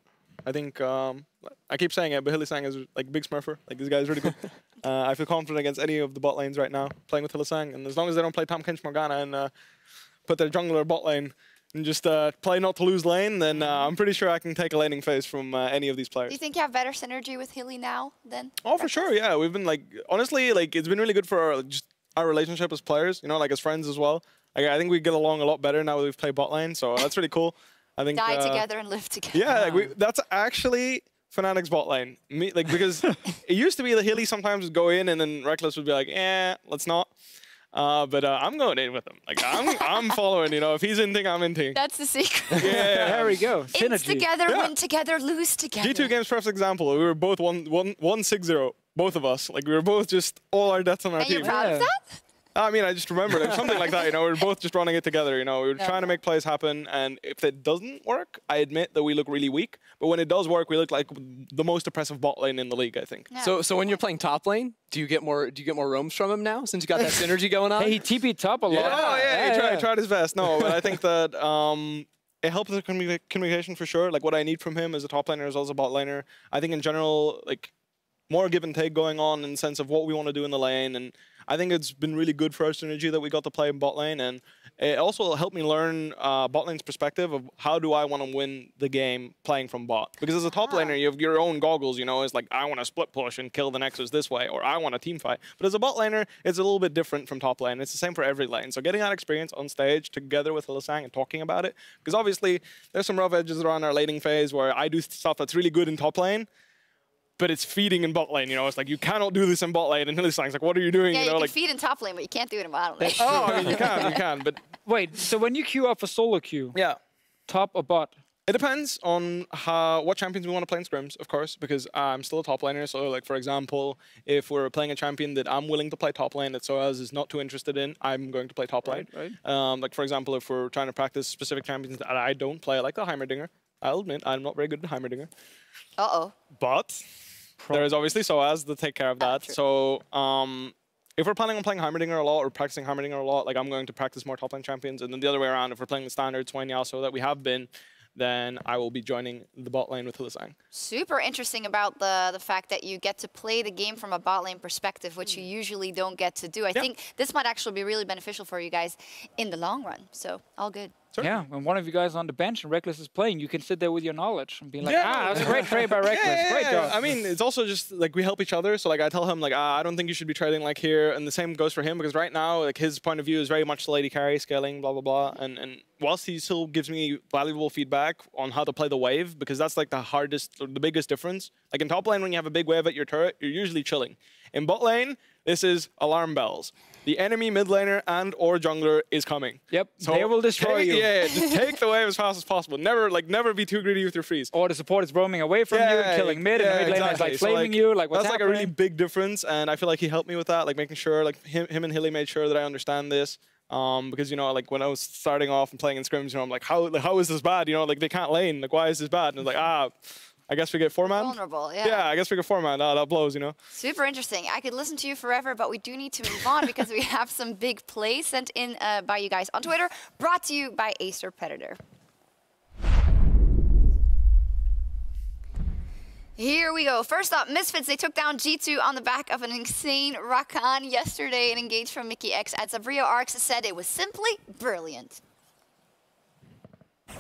S3: I think, I keep saying it, but Hillisang is like big smurfer. Like, this guy is really good. I feel confident against any of the bot lanes right now, playing with Hillisang, and as long as they don't play Tom Kench Morgana and put their jungler bot lane and just play not to lose lane, then I'm pretty sure I can take a laning phase from any of these
S1: Do
S3: players.
S1: you think you have better synergy with Hilly now than?
S3: Oh, for sure, yeah. We've been honestly, it's been really good for our relationship as players, as friends as well. I think we get along a lot better now that we've played bot lane, so that's really cool. I think
S1: Die together and live together.
S3: yeah, that's actually Fnatic's bot lane. Because it used to be that Hilly sometimes would go in and then Reckless would be like, let's not. But I'm going in with him. I'm following, if he's in thing, I'm in thing.
S1: That's the secret.
S3: Yeah.
S4: There we go.
S1: It's
S4: Synergy.
S1: together,
S3: Yeah.
S1: win together, lose together.
S3: G2 games first example. We were both 1-6-0, both of us. We were both just all our deaths on our
S1: And
S3: team.
S1: you're proud of
S4: Yeah.
S1: that?
S3: I mean, I just remembered it was something like that. You know, we were both just running it together. You know, we were trying to make plays happen, and if it doesn't work, I admit that we look really weak. But when it does work, we look like the most oppressive bot lane in the league, I think.
S1: Yeah.
S2: So when you're playing top lane, do you get more roams from him now since you got that synergy going on?
S4: Hey, he TP'd top a lot.
S3: He tried his best. No, but I think that it helps the communication for sure. Like what I need from him as a top laner as well as a bot laner. I think in general, like more give and take going on in the sense of what we want to do in the lane, and I think it's been really good for our synergy that we got to play in bot lane, and it also helped me learn bot lane's perspective of how do I want to win the game playing from bot. Because as a top laner, you have your own goggles, you know, it's like I want to split push and kill the Nexus this way, or I want a team fight. But as a bot laner, it's a little bit different from top lane. It's the same for every lane. So getting that experience on stage together with Hylissang and talking about it, because obviously there's some rough edges around our laning phase where I do stuff that's really good in top lane, but it's feeding in bot lane, you know. It's like, you cannot do this in bot lane. And Hylissang's like, what are you doing?
S1: Yeah,
S3: you know,
S1: can
S3: like,
S1: feed in top lane, but you can't do it in bottom lane.
S3: oh, I mean, you can, but...
S4: Wait, so when you queue up for solo queue,
S3: Yeah.
S4: top or bot?
S3: It depends on what champions we want to play in scrims, of course, because I'm still a top laner. So, like, for example, if we're playing a champion that I'm willing to play top lane that Soaz is not too interested in, I'm going to play top lane.
S4: Right.
S3: Like, for example, if we're trying to practice specific champions that I don't play, like the Heimerdinger. I'll admit, I'm not very good at Heimerdinger.
S1: Uh-oh.
S3: But there is obviously Soaz to take care of that. So, if we're planning on playing Heimerdinger a lot or practicing Heimerdinger a lot, like, I'm going to practice more top lane champions. And then the other way around, if we're playing the standard Swain Yasuo that we have been, then I will be joining the bot lane with Hylissang.
S1: Super interesting about the fact that you get to play the game from a bot lane perspective, which you usually don't get to do. I think this might actually be really beneficial for you guys in the long run. So, all good.
S4: Yeah, when one of you guys on the bench and Reckless is playing, you can sit there with your knowledge and be like, that was a great trade by Reckless. Great job.
S3: I mean, it's also just like we help each other. So like I tell him like, I don't think you should be trading like here, and the same goes for him because right now like his point of view is very much the lady carry scaling, blah blah blah. And whilst he still gives me valuable feedback on how to play the wave, because that's like the hardest, or the biggest difference. Like in top lane, when you have a big wave at your turret, you're usually chilling. In bot lane, this is alarm bells. The enemy mid laner and or jungler is coming.
S4: Yep, so they will destroy you.
S3: Yeah, just take the wave as fast as possible. Never be too greedy with your freeze.
S4: Or the support is roaming away from you, killing mid, and the mid laner is like flaming you. Like what's
S3: that's
S4: happening?
S3: Like a really big difference, and I feel like he helped me with that, like making sure, like him and Hilly made sure that I understand this. Because you know, like when I was starting off and playing in scrims, you know, I'm like, how is this bad? You know, like they can't lane. Like why is this bad? And it's like I guess we get 4-man.
S1: Vulnerable, yeah.
S3: Yeah, I guess we get 4-man. That blows, you know.
S1: Super interesting. I could listen to you forever, but we do need to move on because we have some big plays sent in by you guys on Twitter, brought to you by Acer Predator. Here we go. First up, Misfits, they took down G2 on the back of an insane Rakan yesterday. An engage from Mickey X at Zabrio Arcs said it was simply brilliant.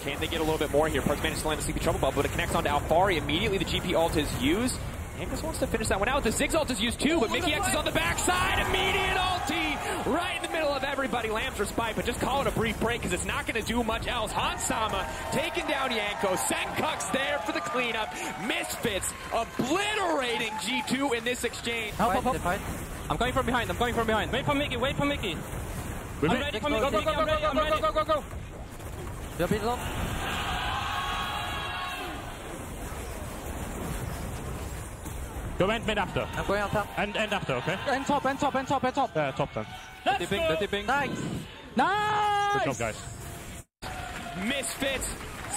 S5: Can they get a little bit more here? Parks managed to land a sleepy trouble bubble, but it connects onto Alfari. Immediately the GP ult is used. Angus wants to finish that one out. The Ziggs ult is used too, but Mickey X is on the backside. Immediate ulti right in the middle of everybody. Lamb's respite, but just call it a brief break because it's not going to do much else. Hansama taking down Yanko. Senkuk's there for the cleanup. Misfits obliterating G2 in this exchange.
S6: Help. I'm coming from behind. Wait for Mickey. I'm ready for Mickey. Go. You're a bit low.
S7: Go mid after.
S6: I'm going on top.
S7: And after, okay?
S6: And top.
S7: Top then.
S6: Let's go! Nice!
S7: Good job, guys.
S5: Misfits,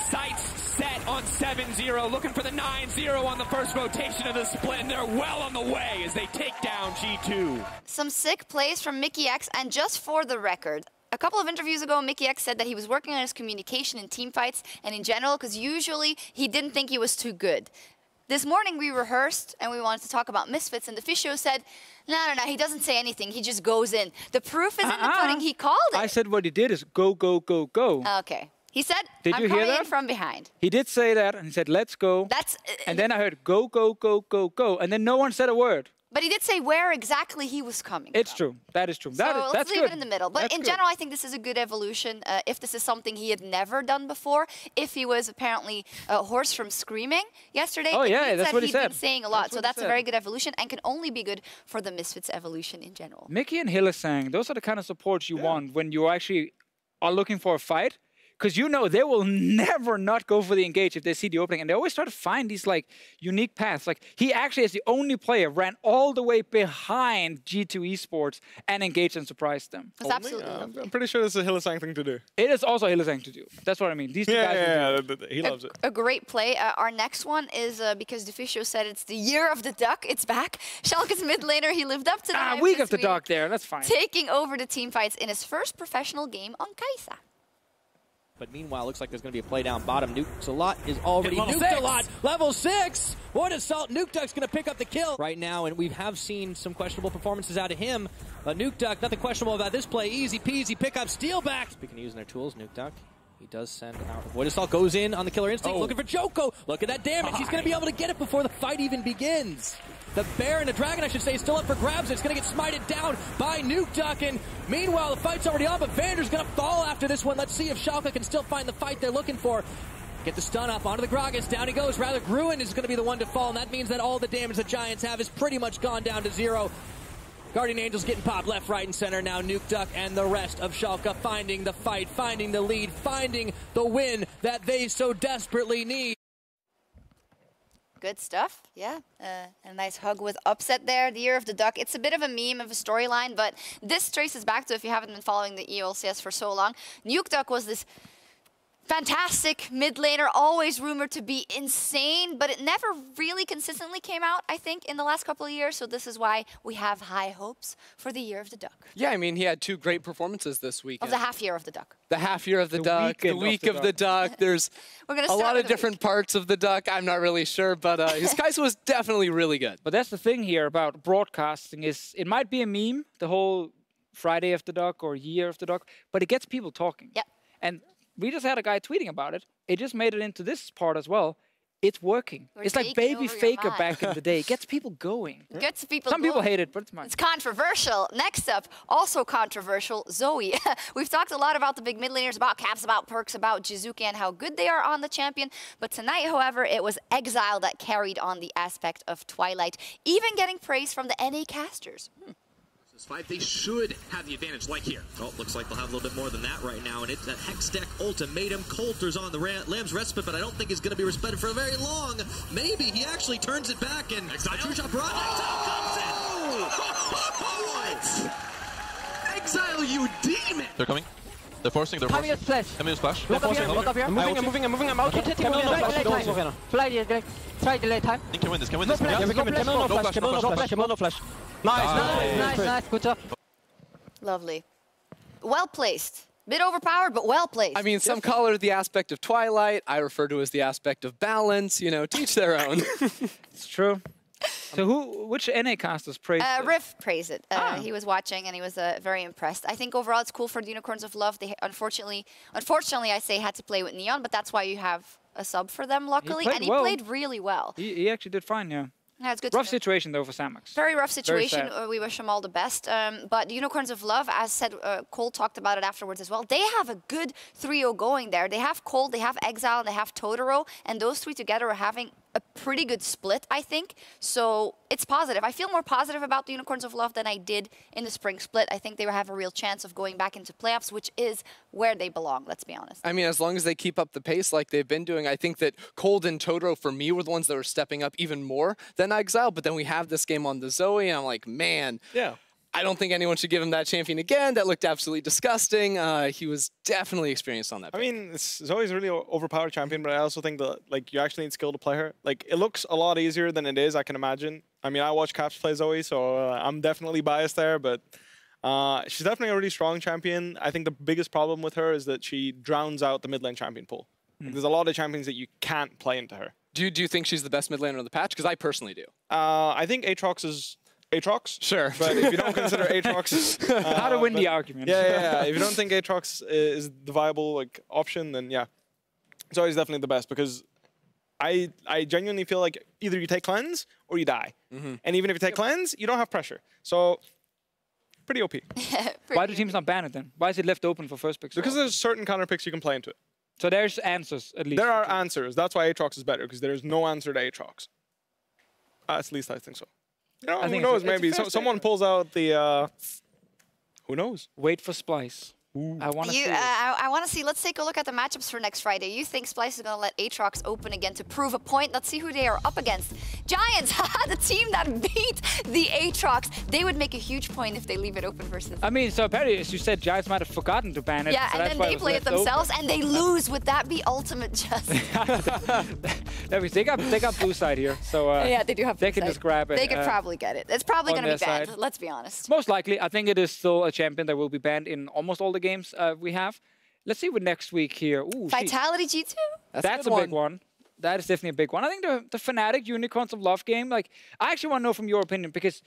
S5: sights set on 7-0, looking for the 9-0 on the first rotation of the split, and they're well on the way as they take down G2.
S1: Some sick plays from Mickey X, and just for the record, a couple of interviews ago, Mickey X said that he was working on his communication in team fights and in general, because usually he didn't think he was too good. This morning we rehearsed and we wanted to talk about Misfits, and the Fisho said, no, he doesn't say anything, he just goes in. The proof is in the pudding, he called it.
S4: I said what he did is go.
S1: Okay. He said,
S4: did
S1: I'm
S4: you hear
S1: coming
S4: that?
S1: in from behind.
S4: He did say that, and he said, let's go.
S1: That's,
S4: and then I heard go, and then no one said a word.
S1: But he did say where exactly he was coming
S4: It's
S1: from.
S4: true. That is true.
S1: So
S4: that's
S1: let's leave
S4: good.
S1: it in the middle. But
S4: That's
S1: in
S4: good.
S1: general, I think this is a good evolution. If this is something he had never done before, if he was apparently hoarse from screaming yesterday,
S4: Oh, yeah,
S1: it means
S4: that's
S1: that
S4: what he
S1: he'd
S4: said.
S1: been saying a lot.
S4: That's what
S1: So
S4: he
S1: that's a
S4: said.
S1: very good evolution and can only be good for the Misfits evolution in general.
S4: Mickey and Hylissang, those are the kind of supports you want when you actually are looking for a fight. because you know they will never not go for the engage if they see the opening, and they always try to find these like unique paths. Like he actually, as the only player, ran all the way behind G2 Esports and engaged and surprised them.
S1: That's absolutely lovely.
S3: I'm pretty sure this is a Hillesang thing to do.
S4: It is also Hillesang to do. That's what I mean. These two guys will do it.
S3: He loves it.
S1: A great play. Our next one is because Deficio said it's the year of the duck. It's back. Schalke's mid laner, he lived up to the hype
S4: week
S1: this
S4: of the
S1: week,
S4: duck there. That's fine.
S1: taking over the team fights in his first professional game on Kai'Sa.
S5: But meanwhile, looks like there's going to be a play down bottom. Nuke-a-lot is already
S7: Level
S5: Nuke-a-lot. Level 6! What assault? Nuke-Duck's going to pick up the kill right now, and we have seen some questionable performances out of him. But Nuke-Duck, nothing questionable about this play. Easy peasy, pick up, steal back. Speaking of using their tools, Nuke-Duck, he does send out. Void Assault goes in on the Killer Instinct, looking for Joko. Look at that damage. He's going to be able to get it before the fight even begins. The bear and the dragon, I should say, is still up for grabs. It's going to get smited down by Nuke-Duck. And meanwhile, the fight's already on, but Vander's going to fall after this one. Let's see if Schalke can still find the fight they're looking for. Get the stun up onto the Gragas. Down he goes. Rather, Gruen is going to be the one to fall, and that means that all the damage the Giants have is pretty much gone down to 0. Guardian Angels getting popped left, right, and center. Now Nuke-Duck and the rest of Schalke finding the fight, finding the lead, finding the win that they so desperately need.
S1: Good stuff, yeah. A nice hug with upset there, the year of the duck. It's a bit of a meme of a storyline, but this traces back to, if you haven't been following the LCS for so long, Nuke-Duck was this fantastic mid laner, always rumored to be insane, but it never really consistently came out, I think, in the last couple of years. So this is why we have high hopes for the year of the duck.
S2: Yeah, I mean, he had 2 great performances this week.
S1: Of the half year of the duck.
S2: The half year of the duck, the week of the duck. There's
S1: We're gonna
S2: a
S1: start
S2: lot
S1: with
S2: of
S1: the
S2: different parts of the duck. I'm not really sure, but his Kai'Sa was definitely really good.
S4: But that's the thing here about broadcasting is it might be a meme, the whole Friday of the duck or year of the duck, but it gets people talking.
S1: Yep.
S4: And we just had a guy tweeting about it. It just made it into this part as well. It's working.
S1: We're
S4: it's like
S1: taking
S4: Baby
S1: over your
S4: Faker
S1: mind.
S4: back in the day. It gets people going.
S1: Gets people
S4: Some people
S1: going.
S4: hate it, but it's mine.
S1: It's controversial. Next up, also controversial, Zoe. We've talked a lot about the big mid laners, about caps, about perks, about Jizuki and how good they are on the champion. But tonight, however, it was Exile that carried on the aspect of Twilight, even getting praise from the NA casters.
S8: This fight, they should have the advantage, like here. Oh, looks like they'll have a little bit more than that right now, and it's that Hex Deck ultimatum. Coulter's on the Lamb's respite, but I don't think he's going to be respected for very long. Maybe he actually turns it back, and True Shot Barrage comes in. Exile, you demon!
S9: They're coming. They're forcing. They're forcing. Camille's flash.
S6: I'm moving. I'm out.
S9: Try delay time. I think can win this. Can win this.
S6: No flash. Nice. Good job.
S1: Lovely. Well placed. Bit overpowered, but well placed.
S2: I mean, some call it the aspect of Twilight. I refer to it as the aspect of balance. You know, teach their own.
S4: It's true. So which NA casters praised it?
S1: Riff praised it. He was watching and he was very impressed. I think overall it's cool for the Unicorns of Love. They unfortunately, I say, had to play with Neon, but that's why you have a sub for them, luckily. And he played really well.
S4: He actually did fine, yeah.
S1: Yeah, it's good.
S4: Rough situation though for Samex.
S1: Very rough situation.
S4: Very
S1: We wish them all the best. But Unicorns of Love, as said, Cole talked about it afterwards as well. They have a good 3-0 going there. They have Cold, they have Exile, and they have Totoro, and those 3 together are having a pretty good split, I think. So it's positive. I feel more positive about the Unicorns of Love than I did in the spring split. I think they have a real chance of going back into playoffs, which is where they belong, let's be honest.
S2: I mean, as long as they keep up the pace like they've been doing, I think that Cold and Totoro, for me, were the ones that were stepping up even more than Exile. But then we have this game on the Zoe, and I'm like, man.
S3: Yeah.
S2: I don't think anyone should give him that champion again. That looked absolutely disgusting. He was definitely experienced on that pick.
S3: I mean, Zoe's a really overpowered champion, but I also think that like you actually need skill to play her. Like it looks a lot easier than it is, I can imagine. I mean, I watch Caps play Zoe, so I'm definitely biased there, but she's definitely a really strong champion. I think the biggest problem with her is that she drowns out the mid lane champion pool. Like, there's a lot of champions that you can't play into her.
S2: Do you think she's the best mid laner on the patch? Because I personally do.
S3: I think Aatrox is Aatrox.
S2: Sure.
S3: But if you don't consider Aatrox...
S4: How to win the argument.
S3: Yeah. If you don't think Aatrox is the viable option, then yeah. Zoe's definitely the best because I genuinely feel like either you take cleanse or you die. And even if you take cleanse, you don't have pressure. So, pretty OP.
S4: Why do teams not ban it then? Why is it left open for first picks?
S3: Because there's certain counter picks you can play into it.
S4: So there's answers, at least.
S3: There are answers. That's why Aatrox is better, because there's no answer to Aatrox. At least I think so. You know, who knows? Maybe someone pulls out the... who knows?
S4: Wait for Splice. I want to see.
S1: I want to see. Let's take a look at the matchups for next Friday. You think Splice is going to let Aatrox open again to prove a point? Let's see who they are up against. Giants, the team that beat the Aatrox. They would make a huge point if they leave it open versus.
S4: I mean, so apparently, as you said, Giants might have forgotten to ban it.
S1: Yeah,
S4: so
S1: and then they play it themselves, and they lose. Would that be ultimate justice?
S4: They got blue side here, so
S1: yeah, they do have.
S4: They can just grab it.
S1: They could probably get it. It's probably going to be banned.
S4: Side.
S1: Let's be honest.
S4: Most likely, I think it is still a champion that will be banned in almost all the games we have. Let's see what next week here. Ooh,
S1: Vitality G2.
S4: That's a big one. That is definitely a big one. I think the Fnatic Unicorns of Love game. Like, I actually want to know from your opinion because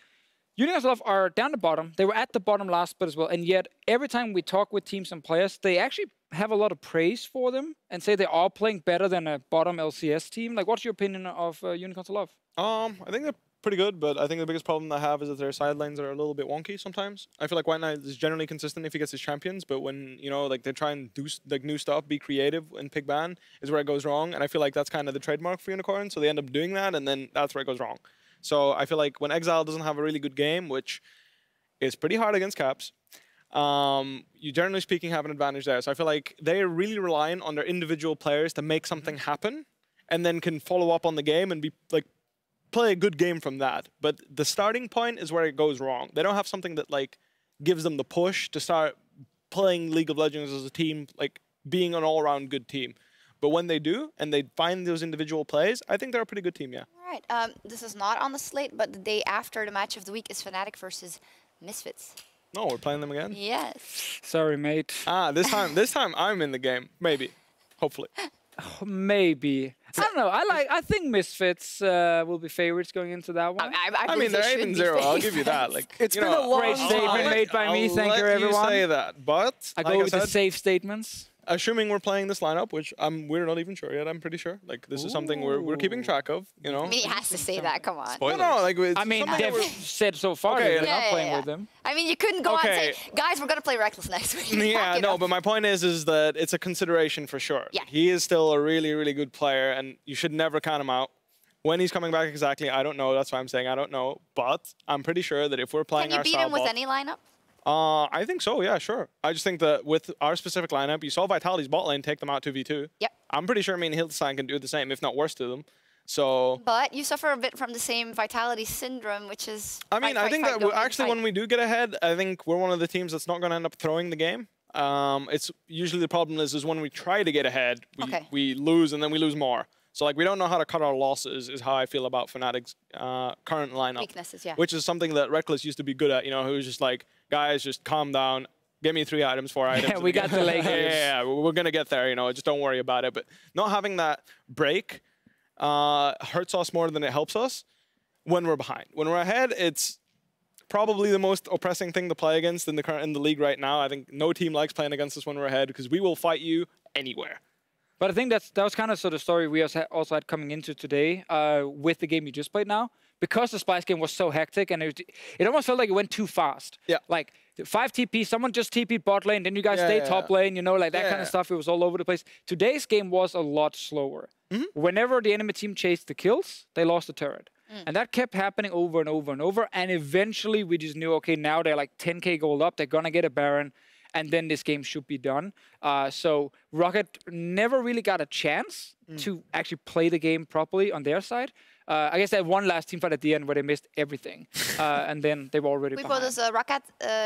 S4: Unicorns of Love are down the bottom. They were at the bottom last split as well, and yet every time we talk with teams and players, they actually have a lot of praise for them and say they are playing better than a bottom LCS team. Like, what's your opinion of Unicorns of Love?
S3: I think they're pretty good, but I think the biggest problem they have is that their side lanes are a little bit wonky sometimes. I feel like White Knight is generally consistent if he gets his champions, but when, you know, like they try and do like new stuff, be creative and pick ban is where it goes wrong. And I feel like that's kind of the trademark for Unicorn, so they end up doing that, and then that's where it goes wrong. So I feel like when Exile doesn't have a really good game, which is pretty hard against Caps, you generally speaking have an advantage there. So I feel like they are really relying on their individual players to make something happen, and then can follow up on the game and be like, play a good game from that. But the starting point is where it goes wrong. They don't have something that like gives them the push to start playing League of Legends as a team, like being an all-around good team. But when they do, and they find those individual plays, I think they're a pretty good team, yeah.
S1: All right. This is not on the slate, but the day after the match of the week is Fnatic versus Misfits.
S3: No, we're playing them again?
S1: Yes.
S4: Sorry, mate.
S3: This time I'm in the game. Maybe. Hopefully.
S4: Maybe. I don't know. I think Misfits will be favorites going into that one.
S3: I mean, they're 8-0. I'll give you that. Like,
S1: it's been a long
S4: great statement made by me. Thank you, everyone.
S3: I'll say that, but
S4: I go with the safe statements.
S3: Assuming we're playing this lineup, which we're not even sure yet. I'm pretty sure. Like, this is something we're keeping track of. You know.
S1: I mean, he has to say that. Come on.
S3: Spoilers. No, like
S4: I mean, they've said so far that they're not playing with them.
S1: I mean, you couldn't go on and say, guys, we're gonna play Reckless next week.
S3: Yeah, no, but my point is that it's a consideration for sure.
S1: Yeah.
S3: He is still a really, really good player, and you should never count him out. When he's coming back exactly, I don't know. That's why I'm saying I don't know. But I'm pretty sure that if we're playing our style,
S1: can you beat him with any lineup?
S3: I think so, yeah, sure. I just think that with our specific lineup, you saw Vitality's bot lane take them out 2v2.
S1: Yep.
S3: I'm pretty sure Hildstein can do the same, if not worse to them. So.
S1: But you suffer a bit from the same Vitality syndrome, which is.
S3: I mean, I think that actually when we do get ahead, I think we're one of the teams that's not going to end up throwing the game. It's usually the problem is when we try to get ahead, we lose and then we lose more. So like we don't know how to cut our losses is how I feel about Fnatic's current lineup.
S1: Weaknesses, yeah.
S3: Which is something that Reckless used to be good at, you know, who was just like, guys, just calm down. Give me 3 items, 4 items.
S4: Yeah, we got the late games.
S3: Yeah, we're going to get there, you know, just don't worry about it. But not having that break hurts us more than it helps us when we're behind. When we're ahead, it's probably the most oppressing thing to play against in the league right now. I think no team likes playing against us when we're ahead because we will fight you anywhere.
S4: But I think that was kind of the story we also had coming into today with the game you just played now. Because the Splice game was so hectic and it almost felt like it went too fast.
S3: Yeah.
S4: Like 5 TP, someone just TP'd bot lane, then you guys stay top lane, you know, like that kind of stuff. It was all over the place. Today's game was a lot slower. Whenever the enemy team chased the kills, they lost the turret. And that kept happening over and over and over. And eventually we just knew, okay, now they're like 10k gold up. They're going to get a Baron. And then this game should be done. So Rocket never really got a chance to actually play the game properly on their side. I guess they had one last team fight at the end where they missed everything. And then they were already behind.
S1: Does Rocket,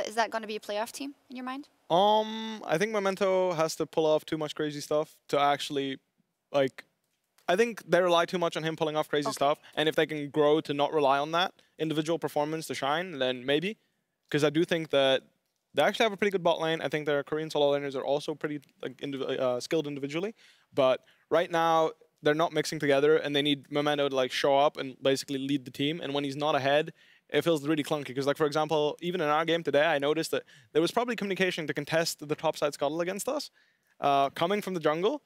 S1: is that going to be a playoff team in your mind?
S3: I think Memento has to pull off too much crazy stuff to actually, like, I think they rely too much on him pulling off crazy stuff. And if they can grow to not rely on that individual performance to shine, then maybe. Because I do think that they actually have a pretty good bot lane. I think their Korean solo laners are also pretty like skilled individually. But right now, they're not mixing together, and they need Memento to like show up and basically lead the team. And when he's not ahead, it feels really clunky. Because like, for example, even in our game today, I noticed that there was probably communication to contest the topside scuttle against us, coming from the jungle.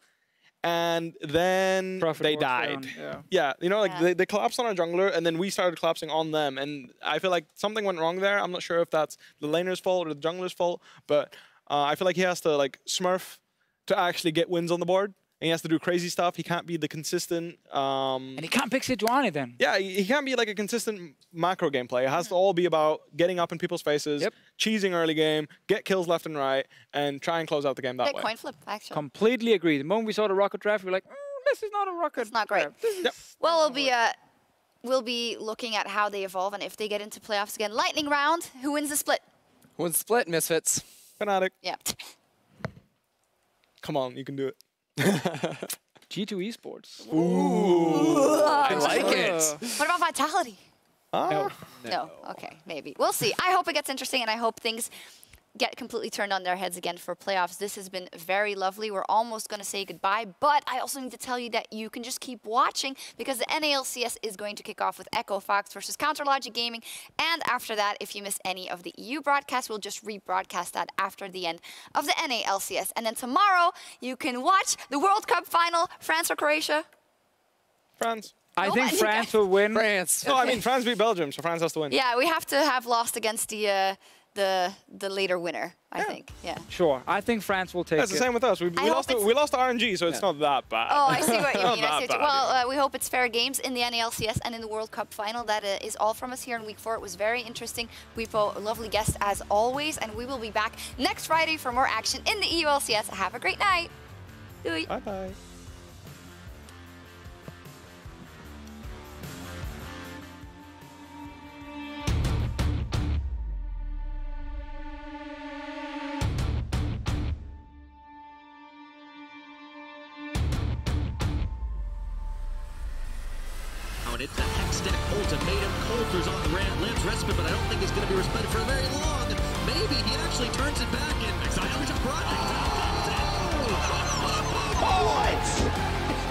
S3: And then they died. Yeah, you know, like they collapsed on our jungler, and then we started collapsing on them. And I feel like something went wrong there. I'm not sure if that's the laner's fault or the jungler's fault, but I feel like he has to like smurf to actually get wins on the board. and he has to do crazy stuff. He can't be the consistent.
S4: And he can't pick Sejuani then.
S3: Yeah, he can't be like a consistent macro gameplay. It has to all be about getting up in people's faces, cheesing early game, get kills left and right, and try and close out the game that way.
S1: Coin flip, actually.
S4: Completely agree. The moment we saw the Rocket draft, we were like, this is not a Rocket.
S1: It's not great.
S4: Draft.
S1: Well, we'll be looking at how they evolve and if they get into playoffs again. Lightning round. Who wins the split?
S2: Who wins the split? Misfits.
S3: Fnatic.
S1: Yeah.
S3: Come on, you can do it.
S4: G2 Esports.
S2: Ooh, I like it.
S1: What about Vitality?
S3: No.
S1: No. Okay, maybe. We'll see. I hope it gets interesting, and I hope things get completely turned on their heads again for playoffs. This has been very lovely. We're almost going to say goodbye, but I also need to tell you that you can just keep watching because the NALCS is going to kick off with Echo Fox versus Counterlogic Gaming. And after that, if you miss any of the EU broadcasts, we'll just rebroadcast that after the end of the NALCS. And then tomorrow, you can watch the World Cup final, France or Croatia?
S3: France.
S4: I think France will win.
S2: France.
S3: No, I mean, France beat Belgium, so France has to win.
S1: Yeah, we have to have lost against the later winner, I think. Yeah.
S4: Sure. I think France will take
S3: That's the same with us. We lost to RNG, so it's not that bad.
S1: Oh, I see what you mean.
S3: Not that bad,
S1: Well, we hope it's fair games in the NALCS and in the World Cup final. That is all from us here in Week 4. It was very interesting. We've a lovely guest as always, and we will be back next Friday for more action in the EULCS. Have a great night.
S3: Bye-bye.
S8: It. The Hextech ultimatum. Coulter's on the ramp. Lamb's respite, but I don't think it's going to be respected for very long. Maybe he actually turns it back in.
S10: What?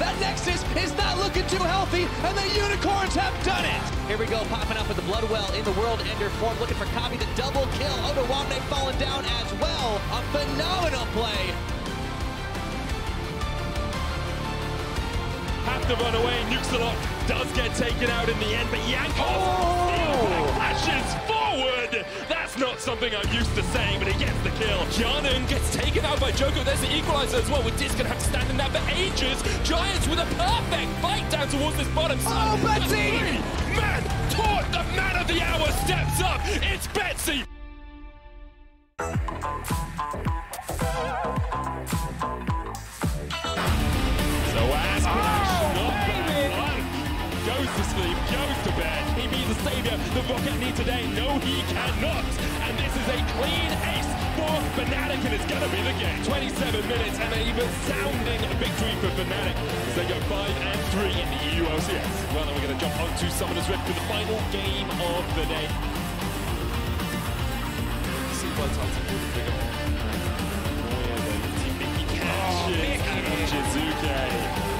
S10: That Nexus is not looking too healthy, and the Unicorns have done it.
S11: Here we go, popping up with the Bloodwell in the World Ender form, looking for Kabi, the double kill. Odawamne falling down as well. A phenomenal play.
S12: Have to run away. Nuxalot does get taken out in the end, but Yankov still flashes forward. That's not something I'm used to saying, but he gets the kill. Jarnan gets taken out by Joko. There's the equalizer as well, with Diz gonna have to stand in that for ages. Giants with a perfect fight down towards this bottom side.
S10: Oh, Betsy!
S12: Man, taught the man of the hour steps up. It's Betsy. Goes to sleep, goes to bed. He be the savior the Rocket need today. No, he cannot. And this is a clean ace for Fnatic, and it's gonna be the game. 27 minutes and an even sounding victory for Fnatic as they go 5-3 in the EU LCS. Well, then we're gonna jump onto Summoner's Rift for the final game of the day. See what's on the bigger. Oh, Mickey Shizuke.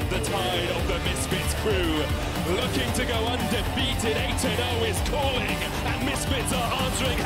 S12: The tide of the Misfits crew looking to go undefeated. 8-0 is calling, and Misfits are answering.